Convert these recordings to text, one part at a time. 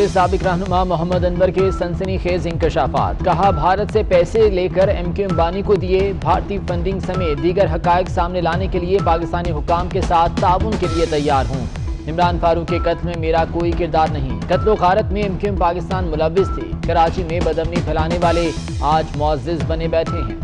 کے سابق رہنما محمد انور کے سنسنی خیز انکشافات، کہا بھارت سے پیسے لے کر ایم کیو امبانی کو دیے، بھارتی فنڈنگ سمیت دیگر حقائق سامنے لانے کے لیے پاکستانی حکام کے ساتھ تعاون کے لیے تیار ہوں۔ عمران فاروق کے قتل میں میرا کوئی کردار نہیں، قتل و غارت میں ایم کیو ایم پاکستان ملوث تھی، کراچی میں بدامنی پھیلانے والے آج معزز بنے بیٹھے ہیں۔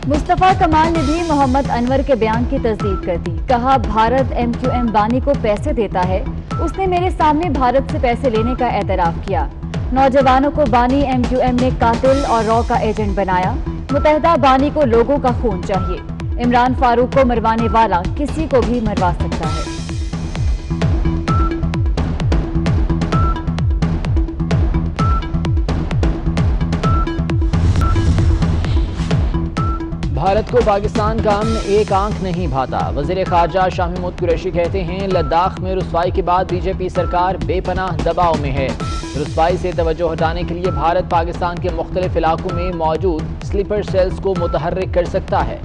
مصطفیٰ کمال نے بھی محمد انور کے بیان کی تصدیق کر دی، کہا بھارت ایم کیو ایم بانی کو پیسے دیتا ہے، اس نے میرے سامنے بھارت سے پیسے لینے کا اعتراف کیا۔ نوجوانوں کو بانی ایم کیو ایم نے قاتل اور رو کا ایجنٹ بنایا، متحدہ بانی کو لوگوں کا خون چاہیے، عمران فاروق کو مروانے والا کسی کو بھی مروا سکتا ہے۔ بھارت کو پاکستان کا امن ایک آنکھ نہیں بھاتا، وزیر خارجہ شاہ محمود قریشی کہتے ہیں لداخ میں رسوائی کے بعد بی جے پی سرکار بے پناہ دباؤ میں ہے، رسوائی سے توجہ ہٹانے کے لیے بھارت پاکستان کے مختلف علاقوں میں موجود سلیپر سیلز کو متحرک کر سکتا ہے۔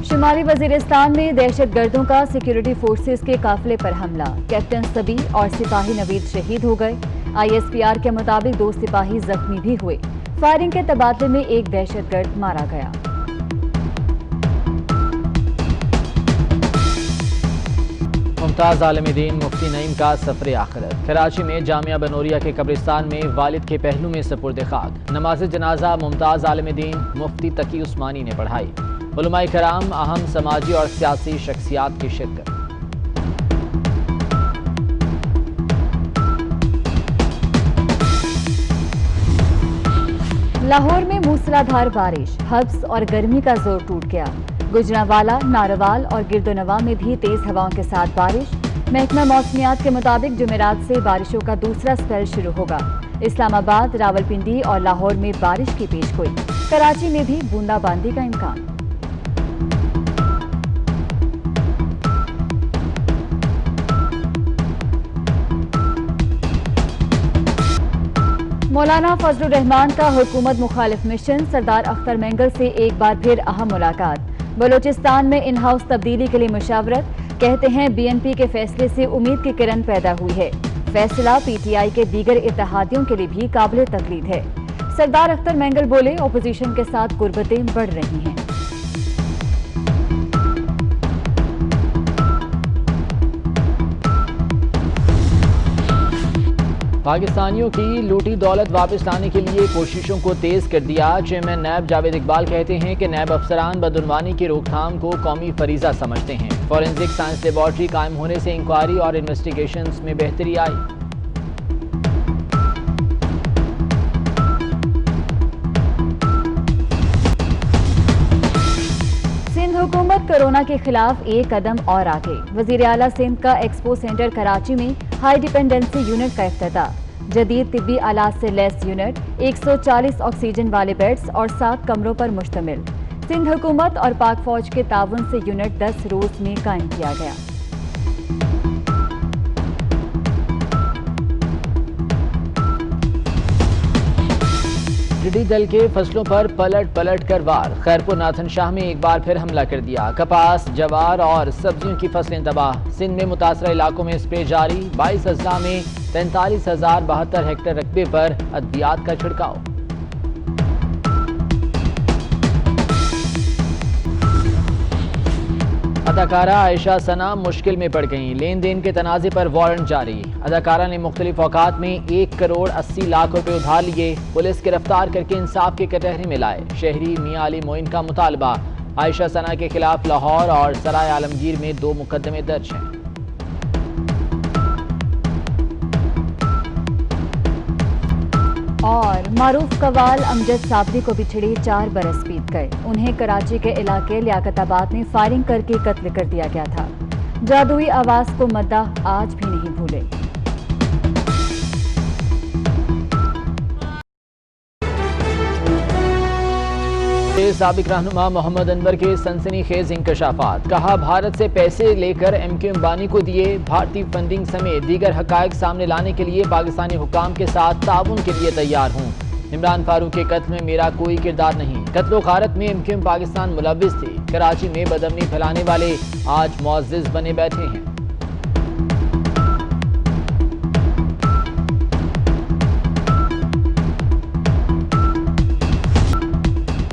شمالی وزیرستان میں دہشت گردوں کا سیکیورٹی فورسز کے قافلے پر حملہ، کیپٹن سبی اور سپاہی نوید شہید ہو گئے، آئی ایس پی آر کے مطابق 2 سپاہی زخمی بھی ہوئے، فائرنگ کے تبادلے میں ایک دہشت گرد مارا گیا۔ ممتاز عالم دین مفتی نعیم کا سفر آخرت، کراچی میں جامعہ بنوریا کے قبرستان میں والد کے پہلو میں سپرد خاک، نماز جنازہ ممتاز عالم دین مفتی تقی عثمانی نے پڑھائی، علماء کرام اہم سماجی اور سیاسی شخصیات کی شرکت۔ لاہور میں موسلادھار بارش، حبس اور گرمی کا زور ٹوٹ گیا، گجرانوالہ، ناروال اور گردونواں میں بھی تیز ہواؤں کے ساتھ بارش، محکمہ موسمیات کے مطابق جمعرات سے بارشوں کا دوسرا سپیل شروع ہوگا، اسلام آباد، راولپنڈی اور لاہور میں بارش کی پیش گوئی، کراچی میں بھی بوندا باندی کا امکان۔ مولانا فضل الرحمان کا حکومت مخالف مشن، سردار اختر مینگل سے ایک بار پھر اہم ملاقات، بلوچستان میں ان ہاؤس تبدیلی کے لیے مشاورت، کہتے ہیں بی این پی کے فیصلے سے امید کی کرن پیدا ہوئی ہے، فیصلہ پی ٹی آئی کے دیگر اتحادیوں کے لیے بھی قابل تقلید ہے، سردار اختر مینگل بولے اپوزیشن کے ساتھ قربتیں بڑھ رہی ہیں۔ پاکستانیوں کی لوٹی دولت واپس لانے کے لیے کوششوں کو تیز کر دیا، چیئرمین نیب جاوید اقبال کہتے ہیں کہ نیب افسران بدعنوانی کی روک تھام کو قومی فریضہ سمجھتے ہیں، فورینزک سائنس لیبارٹری قائم ہونے سے انکوائری اور انویسٹیگیشنز میں بہتری آئی۔ حکومت کرونا کے خلاف ایک قدم اور آگے، وزیر اعلیٰ سندھ کا ایکسپو سینٹر کراچی میں ہائی ڈیپینڈنسی یونٹ کا افتتاح، جدید طبی آلات سے لیس یونٹ، 140 آکسیجن والے بیڈز اور 7 کمروں پر مشتمل، سندھ حکومت اور پاک فوج کے تعاون سے یونٹ 10 روز میں قائم کیا گیا۔ ٹڈی دل کے فصلوں پر پلٹ کر وار، خیرپور ناتھن شاہ میں ایک بار پھر حملہ کر دیا، کپاس، جوار اور سبزیوں کی فصلیں تباہ، سندھ میں متاثرہ علاقوں میں اسپرے جاری، 22 اضلاع میں 43,072 ہیکٹر رقبے پر ادویات کا چھڑکاؤ۔ اداکارہ عائشہ ثنا مشکل میں پڑ گئیں، لین دین کے تنازع پر وارنٹ جاری، اداکارہ نے مختلف اوقات میں 1 کروڑ 80 لاکھ روپے ادھار لیے، پولیس گرفتار کر کے انصاف کے کٹہرے میں لائے، شہری میاں علی معین کا مطالبہ، عائشہ ثنا کے خلاف لاہور اور سرائے عالمگیر میں 2 مقدمے درج ہیں۔ اور معروف قوال امجد صابری کو بچھڑے 4 برس بیت گئے، انہیں کراچی کے علاقے لیاقت آباد میں فائرنگ کر کے قتل کر دیا گیا تھا، جادوئی آواز کو مداح آج بھی نہیں بھولے۔ سابق رہنما محمد انور کے سنسنی خیز انکشافات، کہا بھارت سے پیسے لے کر ایم کیو ایم بانی کو دیے، بھارتی فنڈنگ سمیت دیگر حقائق سامنے لانے کے لیے پاکستانی حکام کے ساتھ تعاون کے لیے تیار ہوں۔ عمران فاروق کے قتل میں میرا کوئی کردار نہیں، قتل و غارت میں ایم کیو ایم پاکستان ملوث تھی، کراچی میں بدامنی پھیلانے والے آج معزز بنے بیٹھے ہیں۔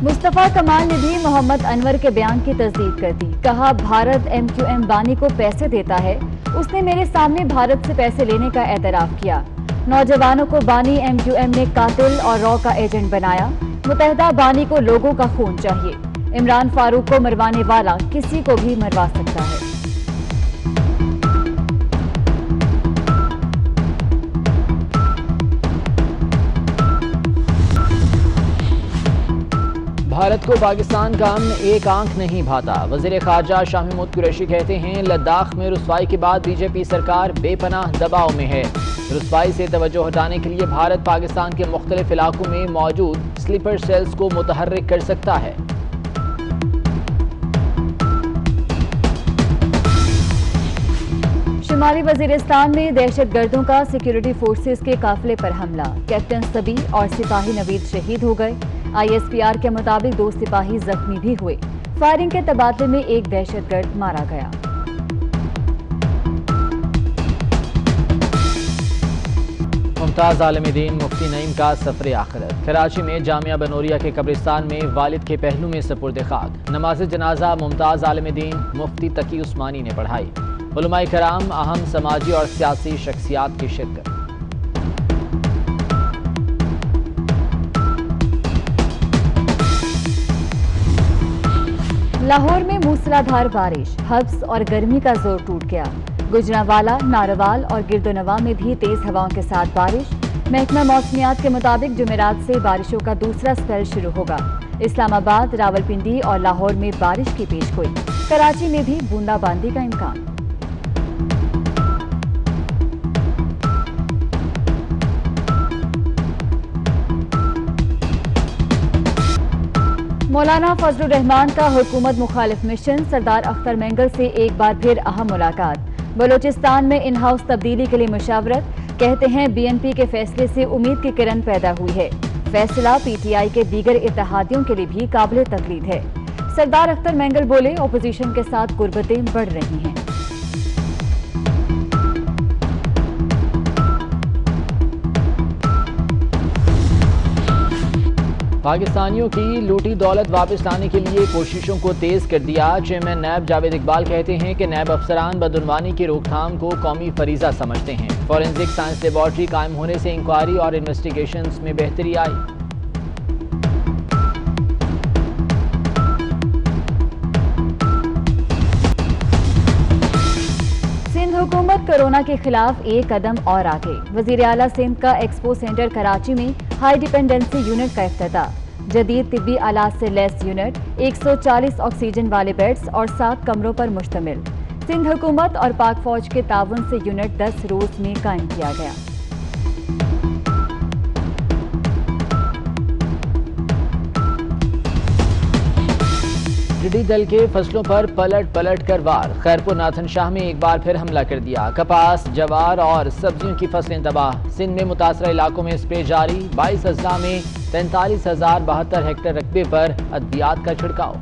مصطفیٰ کمال نے بھی محمد انور کے بیان کی تصدیق کر دی، کہا بھارت ایم کیو ایم بانی کو پیسے دیتا ہے، اس نے میرے سامنے بھارت سے پیسے لینے کا اعتراف کیا۔ نوجوانوں کو بانی ایم کیو ایم نے قاتل اور رو کا ایجنٹ بنایا، متحدہ بانی کو لوگوں کا خون چاہیے، عمران فاروق کو مروانے والا کسی کو بھی مروا سکتا ہے۔ بھارت کو پاکستان کا امن ایک آنکھ نہیں بھاتا، وزیر خارجہ شاہ محمود قریشی کہتے ہیں لداخ میں رسوائی کے بعد بی جے پی سرکار بے پناہ دباؤ میں ہے، رسوائی سے توجہ ہٹانے کے لیے بھارت پاکستان کے مختلف علاقوں میں موجود سلیپر سیلز کو متحرک کر سکتا ہے۔ شمالی وزیرستان میں دہشت گردوں کا سیکیورٹی فورسز کے قافلے پر حملہ، کیپٹن سبی اور سپاہی نوید شہید ہو گئے، آئی ایس پی آر کے مطابق 2 سپاہی زخمی بھی ہوئے، فائرنگ کے تبادلے میں ایک دہشت گرد مارا گیا۔ ممتاز عالم دین مفتی نعیم کا سفر آخرت، کراچی میں جامعہ بنوریا کے قبرستان میں والد کے پہلو میں سپرد خاک، نماز جنازہ ممتاز عالم دین مفتی تقی عثمانی نے پڑھائی، علماء کرام اہم سماجی اور سیاسی شخصیات کی شرکت۔ لاہور میں موسلادھار بارش، حبس اور گرمی کا زور ٹوٹ گیا، گجرانوالہ، ناروال اور گردونواں میں بھی تیز ہواؤں کے ساتھ بارش، محکمہ موسمیات کے مطابق جمعرات سے بارشوں کا دوسرا سپیل شروع ہوگا، اسلام آباد، راولپنڈی اور لاہور میں بارش کی پیش گوئی، کراچی میں بھی بوندا باندی کا امکان۔ مولانا فضل الرحمان کا حکومت مخالف مشن، سردار اختر مینگل سے ایک بار پھر اہم ملاقات، بلوچستان میں ان ہاؤس تبدیلی کے لیے مشاورت، کہتے ہیں بی این پی کے فیصلے سے امید کی کرن پیدا ہوئی ہے، فیصلہ پی ٹی آئی کے دیگر اتحادیوں کے لیے بھی قابل تقلید ہے، سردار اختر مینگل بولے اپوزیشن کے ساتھ قربتیں بڑھ رہی ہیں۔ پاکستانیوں کی لوٹی دولت واپس لانے کے لیے کوششوں کو تیز کر دیا، چیئرمین نیب جاوید اقبال کہتے ہیں کہ نیب افسران بدعنوانی کی روک تھام کو قومی فریضہ سمجھتے ہیں، فورینزک سائنس لیبارٹری قائم ہونے سے انکوائری اور انویسٹیگیشنز میں بہتری آئی۔ سندھ حکومت کورونا کے خلاف ایک قدم اور آگے، وزیر اعلیٰ سندھ کا ایکسپو سینٹر کراچی میں ہائی ڈیپینڈنسی یونٹ کا افتتاح، جدید طبی آلات سے لیس یونٹ، 140 آکسیجن والے بیڈز اور 7 کمروں پر مشتمل، سندھ حکومت اور پاک فوج کے تعاون سے یونٹ 10 روز میں قائم کیا گیا۔ ٹڈی دل کے فصلوں پر پلٹ کر وار، خیرپور ناتھن شاہ میں ایک بار پھر حملہ کر دیا، کپاس، جوار اور سبزیوں کی فصلیں تباہ، سندھ میں متاثرہ علاقوں میں اسپرے جاری، 22 اضلاع میں 43,072 ہیکٹر رقبے پر ادویات کا چھڑکاؤ۔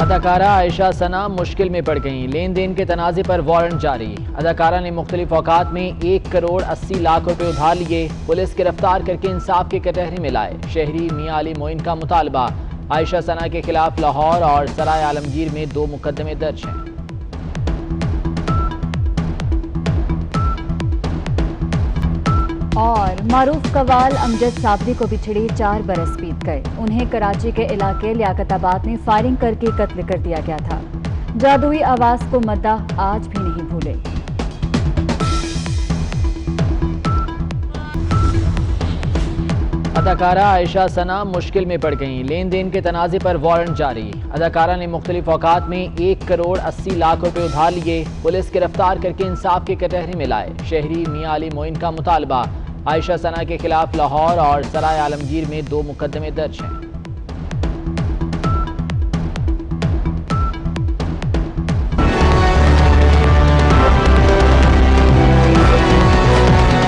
اداکارہ عائشہ ثنا مشکل میں پڑ گئیں، لین دین کے تنازع پر وارنٹ جاری، اداکارہ نے مختلف اوقات میں 1 کروڑ 80 لاکھ روپے ادھار لیے، پولیس گرفتار کر کے انصاف کے کٹہرے میں لائے، شہری میاں علی معین کا مطالبہ، عائشہ ثنا کے خلاف لاہور اور سرائے عالمگیر میں 2 مقدمے درج ہیں۔ اور معروف قوال امجد صابری کو بچھڑے 4 برس بیت گئے، انہیں کراچی کے علاقے لیاقت آباد میں فائرنگ کر کے قتل کر دیا گیا تھا، جادوئی آواز کو مداح آج بھی نہیں بھولے۔ اداکارہ عائشہ ثنا مشکل میں پڑ گئیں، لین دین کے تنازع پر وارنٹ جاری، اداکارہ نے مختلف اوقات میں 1 کروڑ 80 لاکھ روپے ادھار لیے، پولیس گرفتار کر کے انصاف کے کٹہرے میں لائے، شہری میاں علی معین کا مطالبہ، عائشہ ثنا کے خلاف لاہور اور سرائے عالمگیر میں 2 مقدمے درج ہیں۔